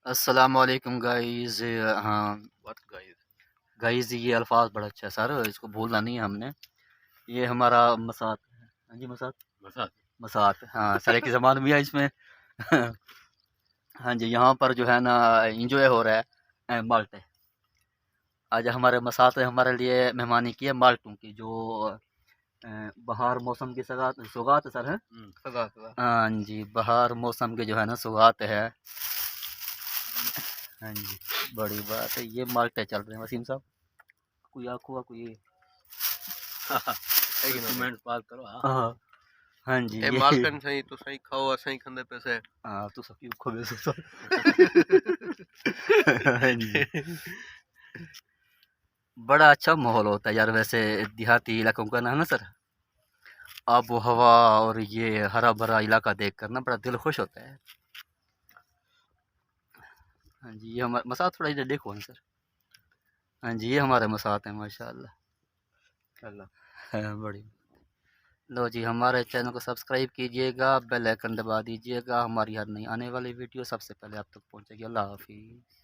अस्सलामुअलैकुम गाइज़। हाँ, what guys? Guys ये अल्फ़ाज़ बड़ा अच्छा है सर, इसको भूलना नहीं है हमने। ये हमारा मसात है। हाँ जी, मसात? मसात। मसात, हाँ, सर एक ज़बान भी है इसमें। हाँ जी, यहाँ पर जो है ना एन्जॉय हो रहा है माल्टे। आज हमारे मसात ने हमारे लिए मेहमानी की है माल्टों की, जो बहार मौसम की सौगात है सर, है? सौगात। हाँ जी, बहार मौसम की जो है ना सौगात है। हाँ जी, बड़ी बात है। ये माल्टे चल रहे हैं वसीम साहब। कोई आखो कोई कमेंट पास करो। हाँ हाँ जी, ए ये मालकन सही तो सही खाओ सही खंदे पैसे। हाँ तो सबकी खो में सो हाँ जी, बड़ा अच्छा माहौल होता है यार वैसे देहाती इलाकों का ना, है ना सर? आबो हवा और ये हरा भरा इलाका देख कर ना बड़ा दिल खुश होता है। हाँ जी, ये हमारे मसात थोड़ा इधर देखो ना सर। हाँ जी, ये हमारे मसात हैं माशाल्लाह। अल्लाह, हाँ, बड़ी। लो जी, हमारे चैनल को सब्सक्राइब कीजिएगा, बेल आइकन दबा दीजिएगा। हमारी हर नई आने वाली वीडियो सबसे पहले आप तक पहुंचेगी। अल्लाह हाफिज़।